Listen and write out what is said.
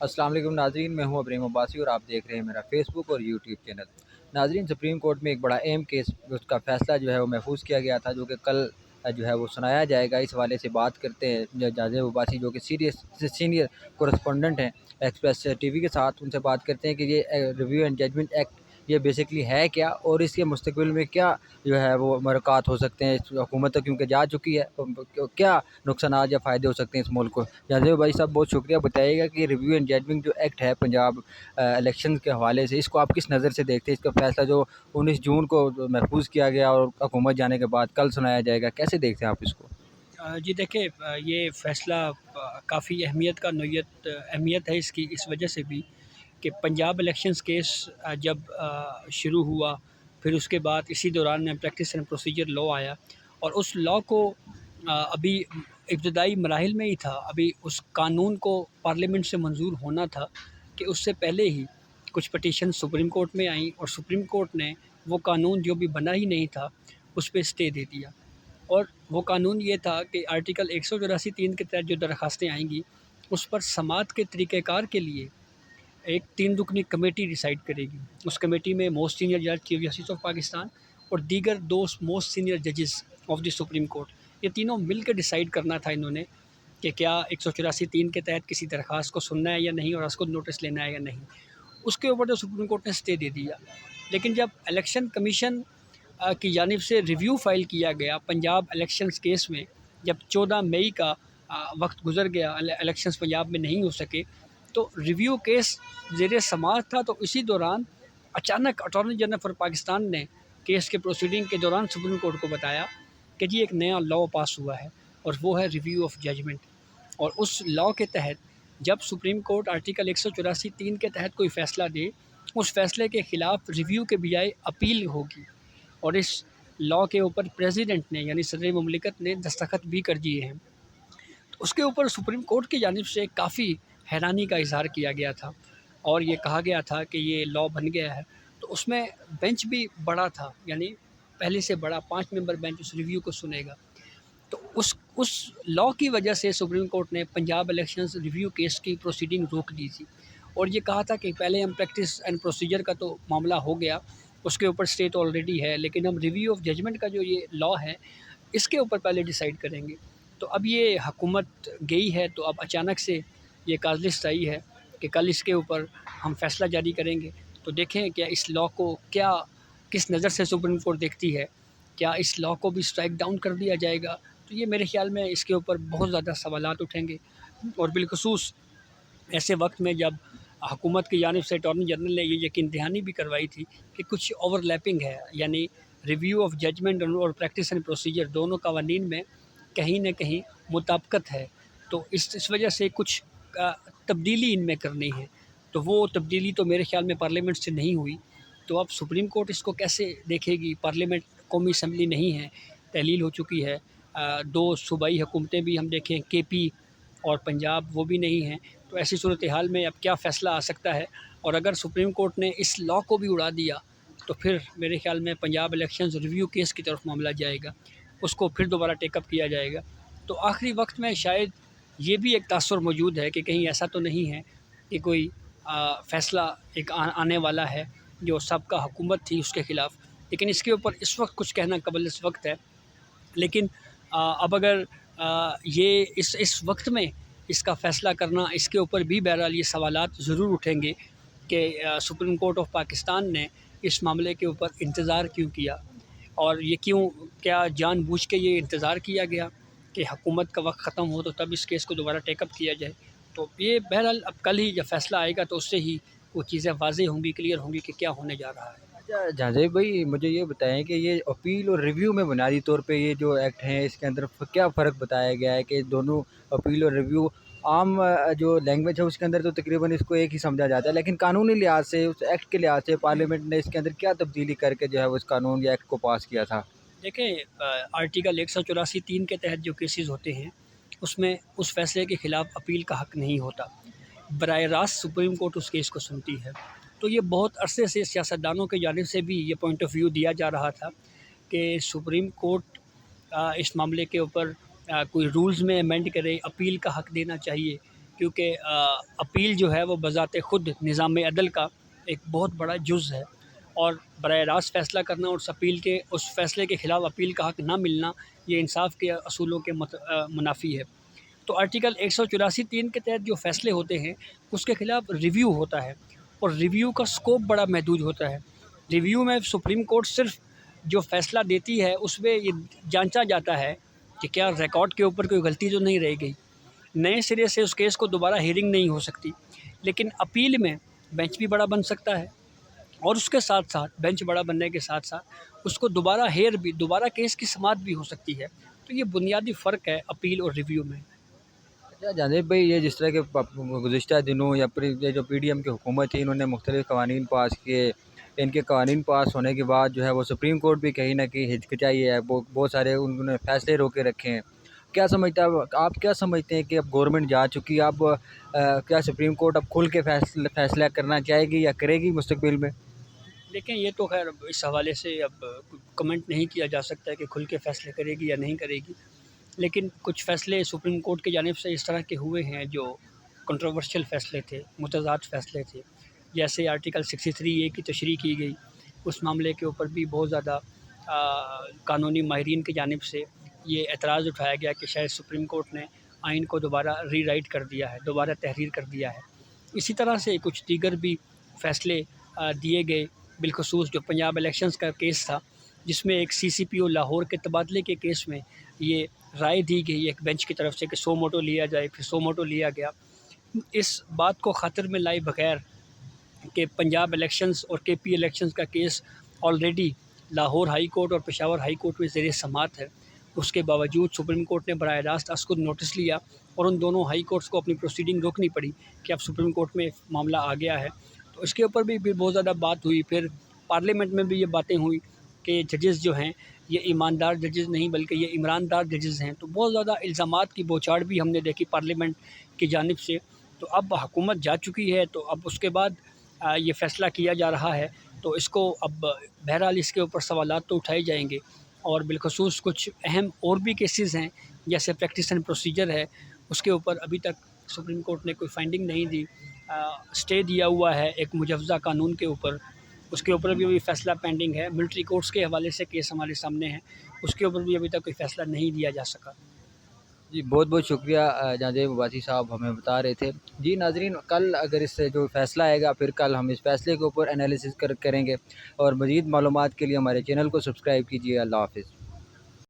السلام علیکم ناظرین، میں ہوں ابراہیم عباسی اور آپ دیکھ رہے ہیں میرا فیس بک اور یوٹیوب چینل۔ ناظرین، سپریم کورٹ میں ایک بڑا اہم کیس، اس کا فیصلہ جو ہے وہ محفوظ کیا گیا تھا، جو کہ کل جو ہے وہ سنایا جائے گا۔ اس حوالے سے بات کرتے ہیں جاذب عباسی، جو کہ سینئر کورسپونڈنٹ ہیں ایکسپریس ٹی وی کے ساتھ۔ ان سے بات کرتے ہیں کہ یہ ریویو اینڈ ججمنٹ ایکٹ یہ بیسکلی ہے کیا، اور اس کے مستقبل میں کیا جو ہے وہ مرکات ہو سکتے ہیں۔ اس حکومت تو کیونکہ جا چکی ہے، کیا نقصانات یا فائدے ہو سکتے ہیں اس ملک کو۔ جاذب بھائی صاحب بہت شکریہ، بتائیے گا کہ ریویو اینڈ ججمنٹ جو ایکٹ ہے پنجاب الیکشن کے حوالے سے، اس کو آپ کس نظر سے دیکھتے ہیں؟ اس کا فیصلہ جو 19 جون کو محفوظ کیا گیا اور حکومت جانے کے بعد کل سنایا جائے گا، کیسے دیکھتے ہیں آپ اس کو؟ جی دیکھیں، یہ فیصلہ کافی اہمیت ہے اس کی، اس وجہ سے بھی کہ پنجاب الیکشنز کیس جب شروع ہوا، پھر اس کے بعد اسی دوران میں پریکٹس اینڈ پروسیجر لاء آیا، اور اس لاء کو ابھی ابتدائی مراحل میں ہی تھا۔ ابھی اس قانون کو پارلیمنٹ سے منظور ہونا تھا کہ اس سے پہلے ہی کچھ پٹیشن سپریم کورٹ میں آئیں، اور سپریم کورٹ نے وہ قانون جو بھی بنا ہی نہیں تھا اس پہ اسٹے دے دیا۔ اور وہ قانون یہ تھا کہ آرٹیکل 184(3) کے تحت جو درخواستیں آئیں گی، اس پر سماعت کے طریقہ کار کے لیے ایک 3 رکنی کمیٹی ڈیسائیڈ کرے گی۔ اس کمیٹی میں موسٹ سینئر جج چیف جسٹس آف پاکستان اور دیگر 2 موسٹ سینئر ججز آف دی سپریم کورٹ، یہ تینوں مل کے ڈیسائیڈ کرنا تھا انہوں نے کہ کیا 184(3) کے تحت کسی درخواست کو سننا ہے یا نہیں، اور اس کو نوٹس لینا ہے یا نہیں۔ اس کے اوپر تو سپریم کورٹ نے اسٹے دے دیا، لیکن جب الیکشن کمیشن کی جانب سے ریویو فائل کیا گیا پنجاب الیکشنز کیس میں، جب 14 مئی کا وقت گزر گیا، الیکشنز پنجاب میں نہیں ہو سکے، تو ریویو کیس زیر سماعت تھا۔ تو اسی دوران اچانک اٹارنی جنرل فار پاکستان نے کیس کے پروسیڈنگ کے دوران سپریم کورٹ کو بتایا کہ جی ایک نیا لاء پاس ہوا ہے، اور وہ ہے ریویو آف ججمنٹ۔ اور اس لاء کے تحت جب سپریم کورٹ آرٹیکل 184(3) کے تحت کوئی فیصلہ دے، اس فیصلے کے خلاف ریویو کے بجائے اپیل ہوگی، اور اس لاء کے اوپر پریزیڈنٹ نے یعنی صدر مملکت نے دستخط بھی کر دیے ہیں۔ تو اس کے اوپر سپریم کورٹ کی جانب سے کافی حیرانی کا اظہار کیا گیا تھا، اور یہ کہا گیا تھا کہ یہ لاء بن گیا ہے۔ تو اس میں بینچ بھی بڑا تھا، یعنی پہلے سے بڑا 5 ممبر بینچ اس ریویو کو سنے گا۔ تو اس لاء کی وجہ سے سپریم کورٹ نے پنجاب الیکشنز ریویو کیس کی پروسیڈنگ روک دی تھی، اور یہ کہا تھا کہ پہلے ہم پریکٹس اینڈ پروسیجر کا تو معاملہ ہو گیا، اس کے اوپر اسٹے تو آلریڈی ہے، لیکن ہم ریویو آف ججمنٹ کا جو یہ لاء ہے اس کے اوپر پہلے ڈیسائیڈ کریں گے۔ تو اب یہ حکومت گئی ہے، تو اب اچانک سے یہ کاز لسٹ آئی ہے کہ کل اس کے اوپر ہم فیصلہ جاری کریں گے۔ تو دیکھیں کیا اس لاء کو کس نظر سے سپریم کورٹ دیکھتی ہے، کیا اس لاء کو بھی اسٹرائک ڈاؤن کر دیا جائے گا؟ تو یہ میرے خیال میں اس کے اوپر بہت زیادہ سوالات اٹھیں گے، اور بالخصوص ایسے وقت میں جب حکومت کی جانب سے اٹارنی جنرل نے یہ یقین دہانی بھی کروائی تھی کہ کچھ اوور لیپنگ ہے، یعنی ریویو آف ججمنٹ اور پریکٹس اینڈ پروسیجر دونوں قوانین میں کہیں نہ کہیں مطابقت ہے، تو اس وجہ سے کچھ تبدیلی ان میں کرنی ہے۔ تو وہ تبدیلی تو میرے خیال میں پارلیمنٹ سے نہیں ہوئی، تو اب سپریم کورٹ اس کو کیسے دیکھے گی؟ پارلیمنٹ قومی اسمبلی نہیں ہے، تحلیل ہو چکی ہے، 2 صوبائی حکومتیں بھی ہم دیکھیں کے پی اور پنجاب وہ بھی نہیں ہیں۔ تو ایسی صورتحال میں اب کیا فیصلہ آ سکتا ہے؟ اور اگر سپریم کورٹ نے اس لاء کو بھی اڑا دیا تو پھر میرے خیال میں پنجاب الیکشنز ریویو کیس کی طرف معاملہ جائے گا، اس کو پھر دوبارہ ٹیک اپ کیا جائے گا۔ تو آخری وقت میں شاید یہ بھی ایک تاثر موجود ہے کہ کہیں ایسا تو نہیں ہے کہ کوئی فیصلہ ایک آنے والا ہے جو سابقہ حکومت تھی اس کے خلاف، لیکن اس کے اوپر اس وقت کچھ کہنا قبل اس وقت ہے۔ لیکن اب اگر یہ اس وقت میں اس کا فیصلہ کرنا، اس کے اوپر بھی بہرحال یہ سوالات ضرور اٹھیں گے کہ سپریم کورٹ آف پاکستان نے اس معاملے کے اوپر انتظار کیوں کیا، اور یہ کیا جان بوجھ کے یہ انتظار کیا گیا کہ حکومت کا وقت ختم ہو تو تب اس کیس کو دوبارہ ٹیک اپ کیا جائے۔ تو یہ بہرحال اب کل ہی جب فیصلہ آئے گا تو اس سے ہی وہ چیزیں واضح ہوں گی، کلیئر ہوں گی کہ کیا ہونے جا رہا ہے۔ اچھا جاذب بھائی، مجھے یہ بتائیں کہ یہ اپیل اور ریویو میں بنیادی طور پہ یہ جو ایکٹ ہیں اس کے اندر کیا فرق بتایا گیا ہے کہ دونوں اپیل اور ریویو عام جو لینگویج ہے اس کے اندر تو تقریباً اس کو ایک ہی سمجھا جاتا ہے، لیکن قانونی لحاظ سے اس ایکٹ کے لحاظ سے پارلیمنٹ نے اس کے اندر کیا تبدیلی کر کے جو ہے وہ اس قانون یا ایکٹ کو پاس کیا تھا؟ دیکھیں، آرٹیکل 184(3) کے تحت جو کیسز ہوتے ہیں اس میں اس فیصلے کے خلاف اپیل کا حق نہیں ہوتا، براہ راست سپریم کورٹ اس کیس کو سنتی ہے۔ تو یہ بہت عرصے سے سیاستدانوں کی جانب سے بھی یہ پوائنٹ آف ویو دیا جا رہا تھا کہ سپریم کورٹ اس معاملے کے اوپر کوئی رولز میں امینڈ کرے، اپیل کا حق دینا چاہیے، کیونکہ اپیل جو ہے وہ بذات خود نظام عدل کا ایک بہت بڑا جز ہے، اور براہ راست فیصلہ کرنا اور اس فیصلے کے خلاف اپیل کا حق نہ ملنا یہ انصاف کے اصولوں کے منافی ہے۔ تو آرٹیکل 184(3) کے تحت جو فیصلے ہوتے ہیں اس کے خلاف ریویو ہوتا ہے، اور ریویو کا سکوپ بڑا محدود ہوتا ہے۔ ریویو میں سپریم کورٹ صرف جو فیصلہ دیتی ہے اس میں یہ جانچا جاتا ہے کہ کیا ریکارڈ کے اوپر کوئی غلطی تو نہیں رہ گئی، نئے سرے سے اس کیس کو دوبارہ ہیئرنگ نہیں ہو سکتی۔ لیکن اپیل میں بینچ بھی بڑا بن سکتا ہے، اور اس کے ساتھ ساتھ بینچ بڑا بننے کے ساتھ ساتھ اس کو دوبارہ کیس کی سماعت بھی ہو سکتی ہے۔ تو یہ بنیادی فرق ہے اپیل اور ریویو میں۔ اچھا جانب بھائی، یہ جس طرح کے گزشتہ دنوں یا یہ جو پی ڈی ایم کی حکومت تھی، انہوں نے مختلف قوانین پاس کیے، ان کے قوانین پاس ہونے کے بعد جو ہے وہ سپریم کورٹ بھی کہیں نہ کہیں ہچکچائی ہے، بہت سارے انہوں نے فیصلے روکے رکھے ہیں۔ آپ کیا سمجھتے ہیں کہ اب گورنمنٹ جا چکی، اب کیا سپریم کورٹ اب کھل کے فیصلہ کرنا چاہے گی یا کرے گی مستقبل میں؟ لیکن یہ تو خیر اس حوالے سے اب کمنٹ نہیں کیا جا سکتا ہے کہ کھل کے فیصلے کرے گی یا نہیں کرے گی، لیکن کچھ فیصلے سپریم کورٹ کی جانب سے اس طرح کے ہوئے ہیں جو کنٹروورشل فیصلے تھے، متضاد فیصلے تھے، جیسے آرٹیکل 63(a) کی تشریح کی گئی۔ اس معاملے کے اوپر بھی بہت زیادہ قانونی ماہرین کی جانب سے یہ اعتراض اٹھایا گیا کہ شاید سپریم کورٹ نے آئین کو دوبارہ ری رائٹ کر دیا ہے، دوبارہ تحریر کر دیا ہے۔ اسی طرح سے کچھ دیگر بھی فیصلے دیے گئے، بالخصوص جو پنجاب الیکشنز کا کیس تھا، جس میں ایک سی سی پی او لاہور کے تبادلے کے کیس میں یہ رائے دی گئی ایک بینچ کی طرف سے کہ 100 موٹو لیا جائے، پھر 100 موٹو لیا گیا۔ اس بات کو خاطر میں لائے بغیر کہ پنجاب الیکشنز اور کے پی الیکشنز کا case already Lahore high court اور پشاور ہائی کورٹ میں زیر سماعت ہے، اس کے باوجود سپریم کورٹ نے براہ راست از خود نوٹس لیا اور ان دونوں ہائی کورٹس کو اپنی پروسیڈنگ روکنی پڑی کہ اب سپریم کورٹ میں معاملہ آ گیا ہے۔ تو اس کے اوپر بھی بہت زیادہ بات ہوئی، پھر پارلیمنٹ میں بھی یہ باتیں ہوئی کہ ججز جو ہیں یہ ایماندار ججز نہیں بلکہ یہ عمراندار ججز ہیں۔ تو بہت زیادہ الزامات کی بوچھاڑ بھی ہم نے دیکھی پارلیمنٹ کی جانب سے۔ تو اب حکومت جا چکی ہے، تو اب اس کے بعد یہ فیصلہ کیا جا رہا ہے، تو اس کو اب بہرحال اس کے اوپر سوالات تو اٹھائے جائیں گے، اور بالخصوص کچھ اہم اور بھی کیسز ہیں جیسے پریکٹس اینڈ پروسیجر ہے، اس کے اوپر ابھی تک سپریم کورٹ نے کوئی فائنڈنگ نہیں دی۔ اسٹے دیا ہوا ہے ایک مجوزہ قانون کے اوپر، اس کے اوپر بھی ابھی فیصلہ پینڈنگ ہے۔ ملٹری کورٹس کے حوالے سے کیس ہمارے سامنے ہے، اس کے اوپر بھی ابھی تک کوئی فیصلہ نہیں دیا جا سکا۔ جی بہت بہت شکریہ جانب عباسی صاحب، ہمیں بتا رہے تھے۔ جی ناظرین، کل اگر اس سے جو فیصلہ آئے گا، پھر کل ہم اس فیصلے کے اوپر انالیسس کریں گے، اور مزید معلومات کے لیے ہمارے چینل کو سبسکرائب کیجیے۔ اللہ حافظ۔